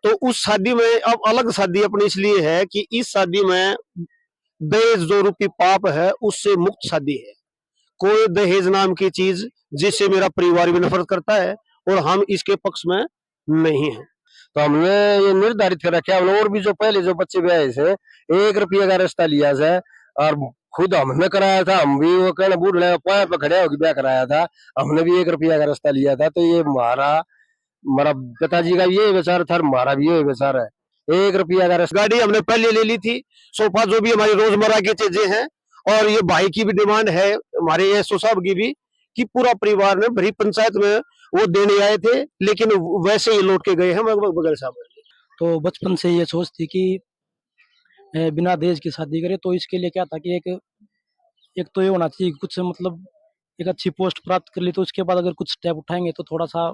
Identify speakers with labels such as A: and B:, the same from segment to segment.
A: तो उस शादी में अब अलग शादी अपनी इसलिए है कि इस शादी में दहेज जो रूपी पाप है उससे मुक्त शादी है। कोई दहेज नाम की चीज जिससे मेरा परिवार भी नफरत करता है और हम इसके पक्ष में नहीं है।
B: तो हमने ये निर्धारित कर रखा है, और भी जो पहले जो बच्चे ब्याहे से 1 रुपये का रिश्ता लिया से, और खुद हमने कराया था, हम भी वो कहना बूढ़े पाए पे खड़े होकर ब्याह कराया था, हमने भी 1 रुपया का रिश्ता लिया था। तो ये हमारा पिताजी का ये विचार था, हमारा भी ये विचार है, 1 रुपया का रिश्ता।
A: गाड़ी हमने पहले ले ली थी, सोफा जो भी हमारी रोजमर्रा की चीजें हैं, और ये भाई की भी डिमांड है, हमारे ये साहब की भी, कि पूरा परिवार ने भरी पंचायत में वो देने आए थे, लेकिन वैसे ही लौट के गए हैं बगैर साहब।
C: तो बचपन से ये सोच थी कि बिना दहेज की शादी करे। तो इसके लिए क्या था कि एक तो ये होना चाहिए कुछ मतलब एक अच्छी पोस्ट प्राप्त कर ली, तो उसके बाद अगर कुछ स्टेप उठाएंगे तो थोड़ा सा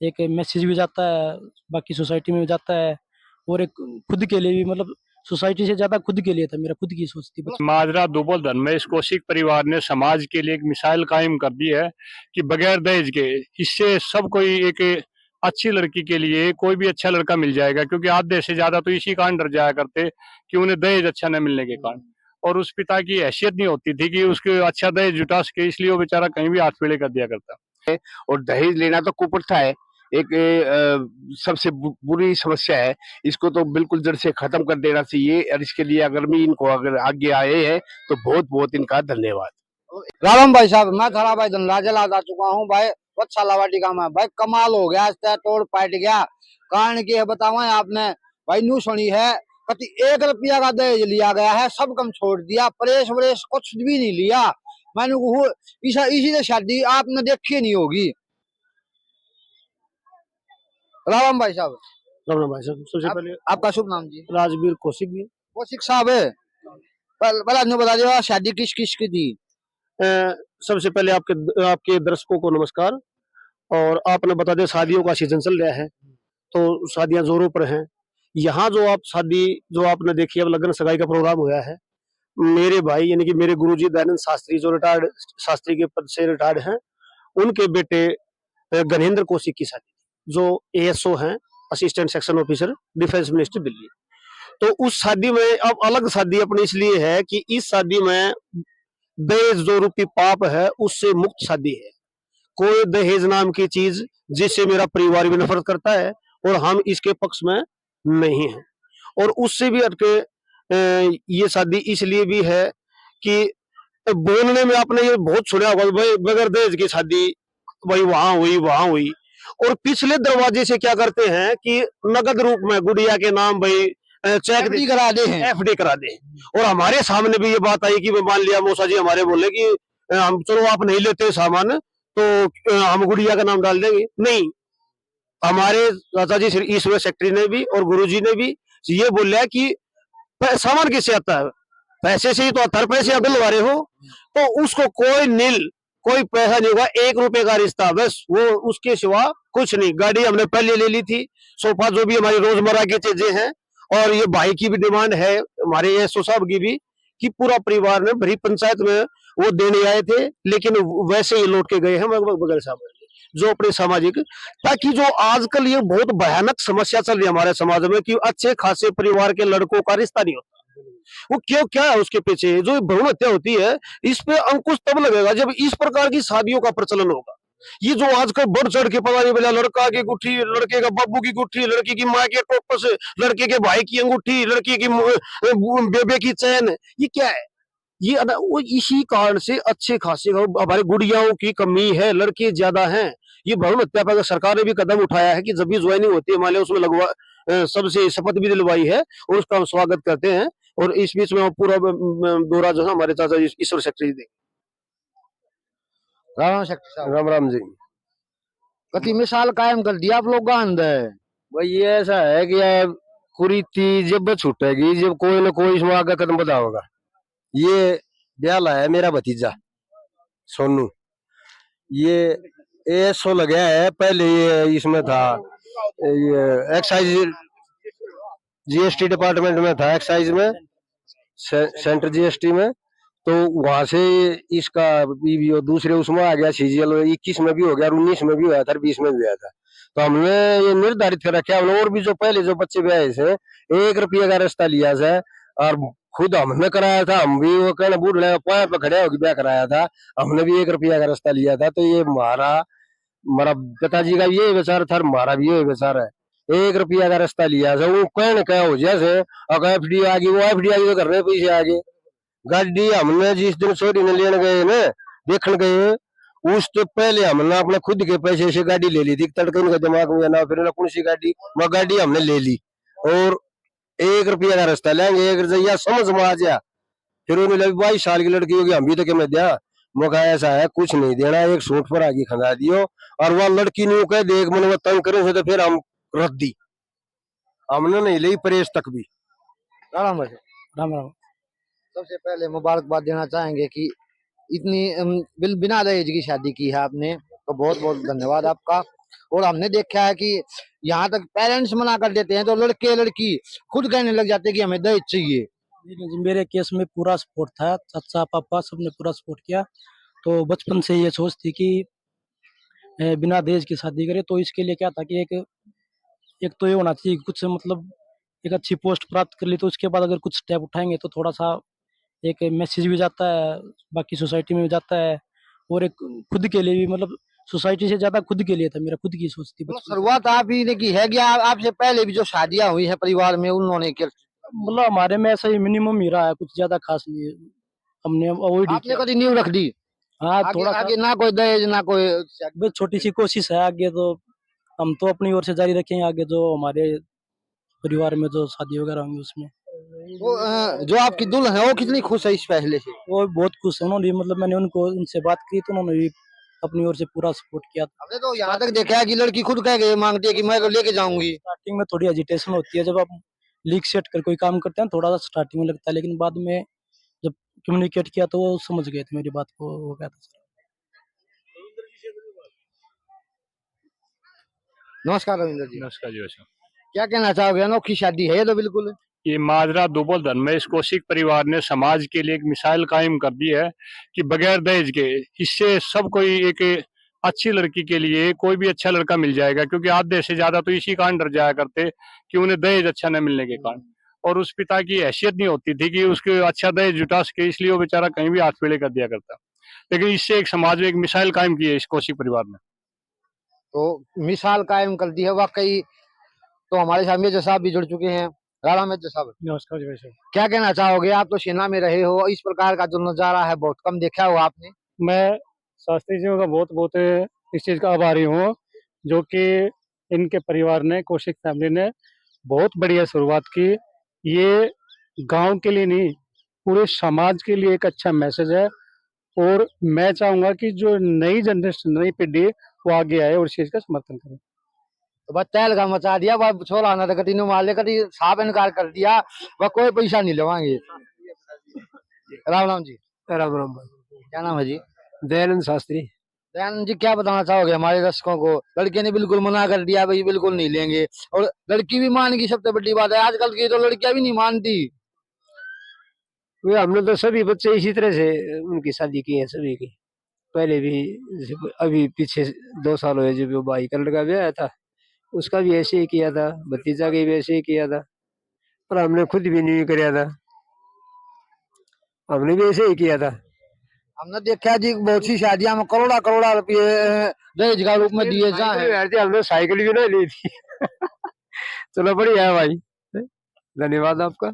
C: एक मैसेज भी जाता है, बाकी सोसाइटी में भी जाता है, और एक खुद के लिए भी, मतलब सोसाइटी से ज्यादा खुद के लिए था, मेरा खुद की सोच थी।
D: माजरा दुबल धर्मेश कौशिक परिवार ने समाज के लिए एक मिसाल कायम कर दी है कि बगैर दहेज के इससे सब कोई एक अच्छी लड़की के लिए कोई भी अच्छा लड़का मिल जाएगा, क्योंकि आधे से ज्यादा तो इसी कारण डर जाया करते कि उन्हें दहेज अच्छा न मिलने के कारण, और उस पिता की हैसियत नहीं होती थी कि उसके अच्छा दहेज जुटा सके, इसलिए वो बेचारा कहीं भी हाथ पीले कर दिया करता।
B: और दहेज लेना तो कुप्रथा है, एक सबसे बुरी समस्या है, इसको तो बिल्कुल जड़ से खत्म कर देना चाहिए। और इसके लिए अगर भी इनको अगर आगे आए हैं तो बहुत बहुत इनका धन्यवाद।
E: राम भाई साहब, मैं खड़ा भाई धनराज आ चुका हूँ भाई, अच्छा लवाटी का मैं भाई कमाल हो गया, तोड़ पाट गया। कारण की है बताओ आपने भाई, न्यू सुनी है कति 1 रुपया का दहेज लिया गया है, सब कम छोड़ दिया, प्रेस व्रेस कुछ भी नहीं लिया। मैंने इसी से शादी आपने देखी नहीं होगी। राम भाई साहब।
A: राम भाई साहब, सबसे पहले
E: आपका शुभ नाम जी?
A: राजवीर कौशिक जी।
E: कौशिक साहब है, पहले बता दिया शादी किस किस की थी?
A: सबसे पहले आपके दर्शकों को नमस्कार। और आपने बता दिया शादियों का सीजन चल रहा है, तो शादियां जोरों पर हैं। यहाँ जो आप शादी जो आपने देखी, अब लगन सगाई का प्रोग्राम हुआ है, मेरे भाई यानी कि मेरे गुरुजी दयानंद शास्त्री जो रिटायर्ड शास्त्री के पद से रिटायर्ड हैं, उनके बेटे गणेंद्र कौशिक की शादी, जो एएसओ हैं, assistant section officer, defence ministry Delhi. तो उस शादी में अब अलग शादी अपनी इसलिए है कि इस शादी में दहेज जो रूपी पाप है उससे मुक्त शादी है। कोई दहेज नाम की चीज जिससे मेरा परिवार भी नफरत करता है और हम इसके पक्ष में नहीं है। और उससे भी हटके ये शादी इसलिए भी है कि बोलने में आपने ये बहुत सुना होगा भाई, बगैर दहेज की शादी भाई वहां हुई, और पिछले दरवाजे से क्या करते हैं कि नगद रूप में गुड़िया के नाम भाई चेक
E: करा दे,
A: एफडी करा दे। और हमारे सामने भी ये बात आई कि मान लिया मौसा जी हमारे बोले कि हम चलो आप नहीं लेते सामान तो हम गुड़िया का नाम डाल देंगे। नहीं, हमारे चाचा जी श्री ईश्वर सेक्रेटरी ने भी और गुरुजी ने भी ये बोला कि सामान किससे आता है, पैसे से ही तो आता है, पैसे आप दिलवा रहे हो, तो उसको कोई पैसा नहीं होगा, 1 रुपए का रिश्ता बस, वो उसके सिवा कुछ नहीं। गाड़ी हमने पहले ले ली थी, सोफा जो भी हमारी रोजमर्रा की चीजें हैं, और ये भाई की भी डिमांड है, हमारे ये साहब की भी, कि पूरा परिवार ने भरी पंचायत में वो देने आए थे, लेकिन वैसे ही लौट के गए हैं बगैर साहब जो अपने सामाजिक, ताकि जो आजकल ये बहुत भयानक समस्या चल रही है हमारे समाज में कि अच्छे खासे परिवार के लड़कों का रिश्ता नहीं होता। वो क्यों, क्या है उसके पीछे जो भ्रूण हत्या होती है, इस पे अंकुश तब लगेगा जब इस प्रकार की शादियों का प्रचलन होगा। ये जो आजकल बढ़ चढ़ के पता नहीं बोला, लड़का की गुट्ठी, लड़के का बाबू की गुट्ठी, लड़की की माँ के टोपस, लड़के के भाई की अंगूठी, लड़की की बेबे की चैन, ये क्या है? ये वो इसी कारण से अच्छे खासे हमारे गुड़ियाओं की कमी है, लड़के ज्यादा हैं। ये भ्रूण हत्या पर सरकार ने भी कदम उठाया है कि जब भी ज्वाइनिंग होती है मान लिया उसमें सबसे शपथ भी दिलवाई है, और उसका हम स्वागत करते हैं। और इस बीच में पूरा दौरा जो है हमारे चाचा ईश्वर सेक्रेटरी देंगे।
B: राम राम जी।
E: कति मिसाल कायम कर दिया आप लोग का अंदर।
B: भाई ये ऐसा है कि कुरीति जब छूटेगी, जब कोई ना कोई इसमें आगे कदम बढ़ाएगा। ये ब्याह है मेरा भतीजा सोनू, ये एएसओ लगा है, पहले ये इसमें था, ये एक्साइज जीएसटी डिपार्टमेंट में था, एक्साइज में, सेंटर जीएसटी में। तो वहां से इसका बीवी और दूसरे उसमें आ गया, सीजीएल 21 में भी हो गया और 19 में भी हुआ था और 20 में भी हुआ था। तो हमने ये निर्धारित कर रखा है, और भी जो पहले जो बच्चे ब्याहे से 1 रुपये का रास्ता लिया से, और खुद हमने कराया था, हम भी वो कहना बूढ़े पैर पे खड़े होकर ब्याह कराया था, हमने भी 1 रुपया का रास्ता लिया था। तो ये हमारा हमारा पिताजी का ये विचार था, हमारा भी ये विचार है। 1 रुपया का रास्ता लिया से, वो कहने क्या हो जैसे अगर एफडी आ गई, वो एफडी आ गई तो कर रहे पैसे आ गए। गाड़ी हमने जिस दिन सोरी ने लेने गए ना, देखने गए, उस तो पहले हमने अपने खुद के पैसे से गाड़ी ले ली थी, तड़के उनके दिमाग में ना फिर कौन सी गाड़ी, वो गाड़ी हमने ले ली और 1 रुपया का रास्ता लेंगे, एक रजैया समझ में आ गया। फिर उन्हें लगी 22 साल की लड़की होगी, हम भी तो क्या दिया, मौका ऐसा है कुछ नहीं देना, एक सूट पर आगे खंगा दियो, और वह लड़की ने कह देख मैंने वो तंग करे तो फिर हम रख दी, हमने नहीं ली प्रेस तक भी।
E: राम भाई,
C: राम राम।
E: सबसे पहले मुबारकबाद देना चाहेंगे कि इतनी बिना दहेज की शादी की है आपने, तो बहुत बहुत धन्यवाद आपका। और हमने देखा है कि यहाँ तक पेरेंट्स मना कर देते हैं तो लड़के लड़की खुद कहने लग जाते हैं कि हमें दहेज चाहिए।
C: जी, मेरे केस में पूरा सपोर्ट था, चाचा पापा सबने पूरा सपोर्ट किया। तो बचपन से ये सोच थी कि बिना दहेज की शादी करें। तो इसके लिए क्या था कि एक एक तो ये होना चाहिए कि कुछ मतलब एक अच्छी पोस्ट प्राप्त कर ली, तो उसके बाद अगर कुछ स्टेप उठाएंगे तो थोड़ा सा एक मैसेज भी जाता है, बाकी सोसाइटी में भी जाता है, और एक खुद के लिए भी, मतलब सोसाइटी से ज्यादा खुद के लिए था, मेरा खुद की सोच थी
E: मतलब
C: बचपन से।
E: शुरुआत आप ही ने की है कि आपसे पहले भी जो शादियां हुई है परिवार में उन्होंने क्या
C: मतलब हमारे में ऐसा ही मिनिमम ही रहा है, कुछ ज्यादा खास नहीं है, हमने अवॉइड ही
E: आपने
C: किया।
E: कभी नींव रख दी?
C: हाँ,
E: आगे
C: थोड़ा सा
E: आगे ना कोई दहेज ना कोई।
C: बस छोटी सी कोशिश है, आगे तो हम तो अपनी ओर से जारी रखेंगे, आगे जो हमारे परिवार में जो शादी वगैरह होंगी उसमें।
E: वो जो आपकी दुल्हन है वो कितनी खुश है इस फैसले से?
C: वो बहुत खुश है, उन्होंने मतलब मैंने उनसे बात की तो उन्होंने भी अपनी ओर से पूरा सपोर्ट किया था।
E: हमने तो यहाँ तक देखा है कि लड़की खुद कह के मांगती है कि मैं लेके जाऊंगी।
C: स्टार्टिंग में थोड़ी हेजिटेशन होती है, जब आप लीक सेट कर कोई काम करते हैं थोड़ा सा स्टार्टिंग में लगता है, लेकिन बाद में जब कम्युनिकेट किया तो वो समझ गए थे मेरी बात को, वो क्या था।
E: नमस्कार रविंद्र जी,
D: नमस्कार जी। वैसे
E: क्या कहना चाहोगे? अनोखी शादी है ये तो बिल्कुल।
D: ये माजरा दुबल धर्मेश कौशिक परिवार ने समाज के लिए एक मिसाल कायम कर दी है कि बगैर दहेज के इससे सब कोई एक अच्छी लड़की के लिए कोई भी अच्छा लड़का मिल जाएगा, क्योंकि आधे से ज्यादा तो इसी कारण डर जाया करते कि उन्हें दहेज अच्छा न मिलने के कारण, और उस पिता की हैसियत नहीं होती थी कि उसके अच्छा दहेज जुटा सके, इसलिए वो बेचारा कहीं भी हाथ पीले कर दिया करता। लेकिन इससे एक समाज में एक मिसाइल कायम की है इस कौशिक परिवार ने।
E: तो मिसाल कायम कर दी है वाकई। तो हमारे साथ मेजर साहब भी जुड़ चुके हैं। राणा मेजर साहब,
C: नमस्कार जी। वैसे
E: क्या कहना चाहोगे? आप तो सेना में रहे हो, इस प्रकार का जो नजारा है बहुत कम देखा हो आपने।
F: मैं शास्त्री जी का बहुत बहुत इस चीज़ का आभारी हूँ, जो कि इनके परिवार ने, कौशिक फैमिली ने बहुत बढ़िया शुरुआत की। ये गांव के लिए नहीं, पूरे समाज के लिए एक अच्छा मैसेज है, और मैं चाहूंगा कि जो नई जनरेशन, नई पीढ़ी वो आगे आए और इस चीज़ का समर्थन करे।
E: तो बस तहलका मचा दिया, वह छोड़ा ना तो कटी नु मार ले, कटी साफ इनकार कर दिया, वह कोई पैसा नहीं लेवाएंगे। राम राम जी,
B: राम राम।
E: क्या नाम है जी?
B: दयानंद शास्त्री।
E: दयानंद जी, क्या बताना चाहोगे हमारे दर्शकों को? लड़के ने बिल्कुल मना कर दिया, भाई बिल्कुल नहीं लेंगे, और लड़की भी मान गई। सबसे बड़ी बात है आजकल की तो लड़कियां भी नहीं मानती।
B: वे हमने तो सभी बच्चे इसी तरह से उनकी शादी की है, सभी की। पहले भी अभी पीछे 2 साल हुए जब वो भाई का लड़का ब्याह था, उसका भी ऐसे ही किया था, भतीजा का भी ऐसे ही किया था, और हमने खुद भी नहीं किया था, हमने भी ऐसे ही किया था।
E: हमने देखा जी बहुत सी शादियां में करोड़ा करोड़ा रुपये दहेज का रूप में दिए जाए।
B: हमने साइकिल भी ना ली थी। चलो बढ़िया है भाई, धन्यवाद आपका।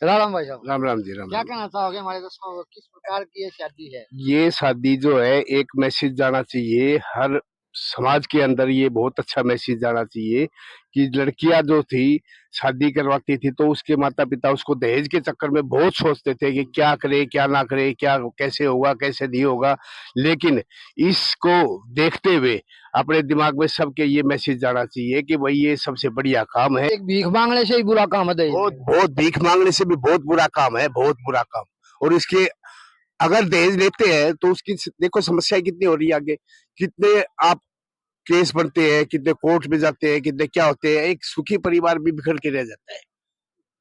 E: राम भाई साहब,
G: राम राम जी, राम
E: क्या
G: राम।
E: कहना चाहोगे हमारे दर्शकों को? किस प्रकार की ये शादी है?
G: ये शादी जो है एक मैसेज जाना चाहिए हर समाज के अंदर, ये बहुत अच्छा मैसेज जाना चाहिए कि लड़कियां जो थी शादी करवाती थी तो उसके माता पिता उसको दहेज के चक्कर में बहुत सोचते थे कि क्या करे क्या ना करे, क्या कैसे होगा कैसे नहीं होगा। लेकिन इसको देखते हुए अपने दिमाग में सबके ये मैसेज जाना चाहिए कि भाई ये सबसे बढ़िया काम है।
E: एक भीख मांगने से ही बुरा काम है दहेज।
G: बहुत बहुत भीख मांगने से भी बहुत बुरा काम है, बहुत बुरा काम। और इसके अगर दहेज लेते हैं तो उसकी देखो समस्या कितनी हो रही है आगे, कितने आप केस बनते हैं, कितने कोर्ट में जाते हैं, कितने क्या होते हैं, एक सुखी परिवार भी बिखर के रह जाता है।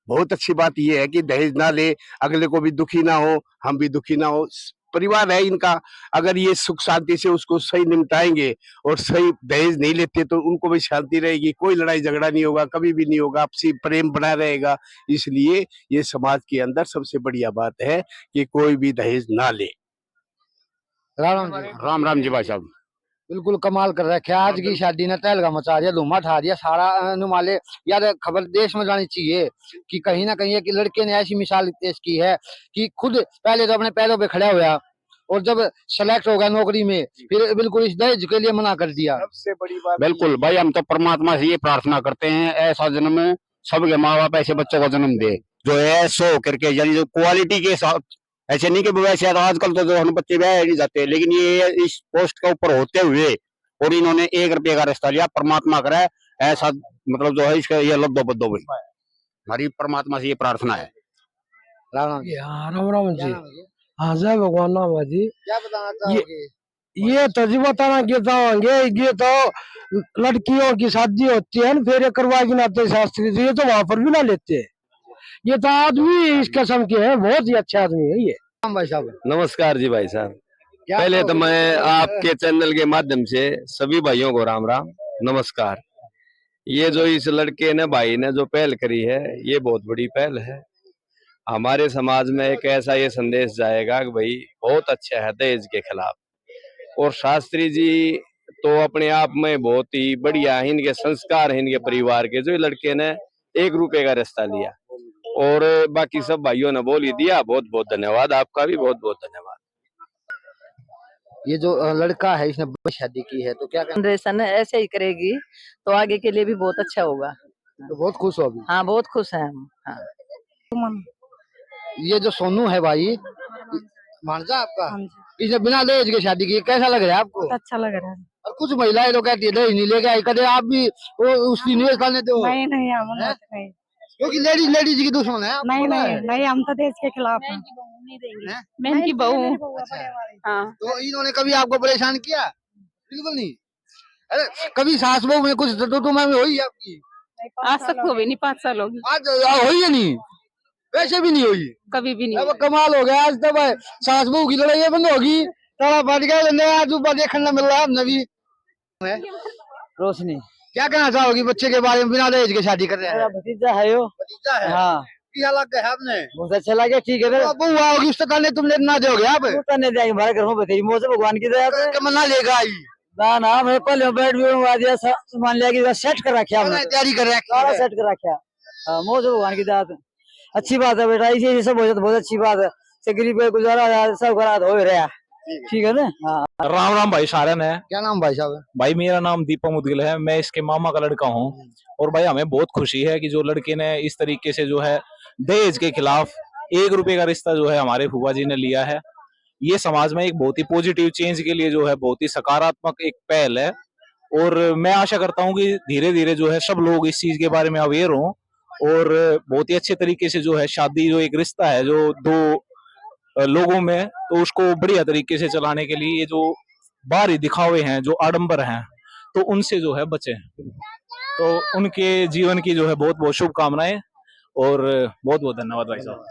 G: बहुत अच्छी बात ये है कि दहेज ना ले, अगले को भी दुखी ना हो, हम भी दुखी ना हो। परिवार है इनका, अगर ये सुख शांति से उसको सही निपटाएंगे और सही दहेज नहीं लेते तो उनको भी शांति रहेगी, कोई लड़ाई झगड़ा नहीं होगा, कभी भी नहीं होगा, आपसी प्रेम बना रहेगा। इसलिए ये समाज के अंदर सबसे बढ़िया बात है कि कोई भी दहेज ना ले।
E: राम जी,
D: राम राम जी भाई साहब।
E: बिल्कुल कमाल कर रखा है। आज की शादी ने तहलका मचा दिया, धुआं ठा दिया सारा नुमाले। यार खबर देश में जानी चाहिए कि कहीं ना कहीं एक लड़के ने ऐसी मिसाल पेश की है कि खुद पहले तो अपने पैरों पे खड़ा हुआ और जब सेलेक्ट हो गया नौकरी में फिर बिल्कुल इस दहेज के लिए मना कर दिया।
G: सबसे बड़ी बात
D: बिल्कुल भाई, हम तो परमात्मा से ये प्रार्थना करते हैं ऐसा जन्म सबके माँ बाप ऐसे बच्चों को जन्म दे
A: जो है सो करके, यानी जो क्वालिटी के साथ, ऐसे नहीं कि वैसे तो आजकल तो जो हम बच्चे ब्याह नहीं जाते, लेकिन ये इस पोस्ट के ऊपर होते हुए और इन्होंने 1 रुपये का रिश्ता लिया, परमात्मा करे ऐसा मतलब जो है इसका ये लब्धो बद्दो भाई, हमारी परमात्मा से ये प्रार्थना है।
E: राम जी,
C: राम राम जी।
E: क्या नाम है?
C: हाँ जय भगवान नाम है जी।
E: क्या बताना चाहोगे?
C: ये तो जी बताना चाहेंगे, ये तो लड़कियों की शादी होती है ना, फिर करवा के नाते शास्त्री जी, ये तो वहां पर भी ना लेते। ये तो आदमी इस किस्म के है, बहुत ही अच्छा आदमी है ये।
E: राम भाई साहब,
B: नमस्कार जी भाई साहब।
E: क्या
B: पहले तो
E: कहोगे?
B: मैं आपके चैनल के माध्यम से सभी भाइयों को राम राम नमस्कार। ये जो इस लड़के ने भाई ने जो पहल करी है ये बहुत बड़ी पहल है। हमारे समाज में एक ऐसा ये संदेश जाएगा कि भाई बहुत अच्छा है दहेज के खिलाफ। और शास्त्री जी तो अपने आप में बहुत ही बढ़िया है, इनके संस्कार हैं इनके परिवार के, जो लड़के ने 1 रुपए का रिश्ता लिया और बाकी सब भाइयों ने बोल ही दिया। बहुत बहुत धन्यवाद, आपका भी बहुत बहुत धन्यवाद।
E: ये जो लड़का है इसने बड़ी शादी की है तो क्या कहना,
H: जनरेशन ऐसे ही करेगी तो आगे के लिए भी बहुत अच्छा होगा।
E: तो बहुत खुश हो अभी।
H: हाँ बहुत खुश हैं हम। हाँ
E: ये जो सोनू है भाई, मानसा आपका,
H: हाँ जी,
E: इसने बिना दहेज के शादी की, कैसा लग रहा है आपको?
H: बहुत अच्छा लग रहा है।
E: और कुछ महिलाएं तो कहती है दहेज नहीं लेके आई, कदे आप भी वो उसकी निवेश करने दो,
H: नहीं नहीं हम
E: हैं?
H: नहीं
E: क्योंकि लेडीज लेडीज की दुश्मन है, आपको
H: नहीं
E: पता
H: नहीं
E: है?
H: नहीं, हम तो देश के खिलाफ हैं।
E: हैं?
H: मैं इनकी बहू हूँ।
E: अच्छा।
H: हाँ
E: तो इन्होंने कभी आपको परेशान किया? बिल्कुल नहीं। अरे कभी सास बहू में कुछ तो में हुई है आपकी?
H: आज तक तो भी नहीं, 5 साल होगी,
E: आज हुई है नहीं, वैसे भी नहीं हुई।
H: कभी भी नहीं।
E: अब कमाल हो गया, आज तब सास बहू की लड़ाई बंद होगी, तड़ा फट गया, नया अजूबा देखने मिल रहा है हमने भी।
C: रोशनी
E: क्या कहना चाहोगी बच्चे के बारे में, बिना दहेज के शादी कर रहे हैं?
C: भतीजा है यो।
E: भतीजा है।
C: हाँ
E: क्या लग गया आपने?
C: बहुत अच्छा लगा। ठीक है
E: तो बहू आओगी उससे कहने तुमने ना दोगे आप?
C: करने देंगे, हमारे घर में बतेगी मौसम भगवान की दया से।
E: कमल ना लेगा आई,
C: ना मैं पहले बेड भी मंगवा दिया, मान लिया कि सेट कर रखा हमने,
E: तैयारी कर रहे
C: सारा
E: हैं।
C: सेट कर रखा। हाँ मौसम भगवान की दया से अच्छी बात है बेटा, इसी सब हो जाए तो बहुत अच्छी बात है। से गरीब पे गुजारा सब करा हो रहा, ठीक है ना। हाँ
I: राम राम भाई सारन है।
E: क्या नाम भाई साहब?
I: भाई मेरा नाम दीपक मुदगिल है, मैं इसके मामा का लड़का हूँ। और भाई हमें बहुत खुशी है कि जो लड़के ने इस तरीके से जो है दहेज के खिलाफ 1 रुपए का रिश्ता जो है हमारे फूफा जी ने लिया है। ये समाज में एक बहुत ही पॉजिटिव चेंज के लिए जो है बहुत ही सकारात्मक एक पहल है। और मैं आशा करता हूँ कि धीरे धीरे जो है सब लोग इस चीज के बारे में अवेयर हों और बहुत ही अच्छे तरीके से जो है शादी जो एक रिश्ता है जो 2 लोगों में, तो उसको बढ़िया तरीके से चलाने के लिए ये जो बाहरी दिखावे हैं, जो आडंबर हैं, तो उनसे जो है बचें। तो उनके जीवन की जो है बहुत बहुत शुभकामनाएं और बहुत बहुत धन्यवाद भाई साहब।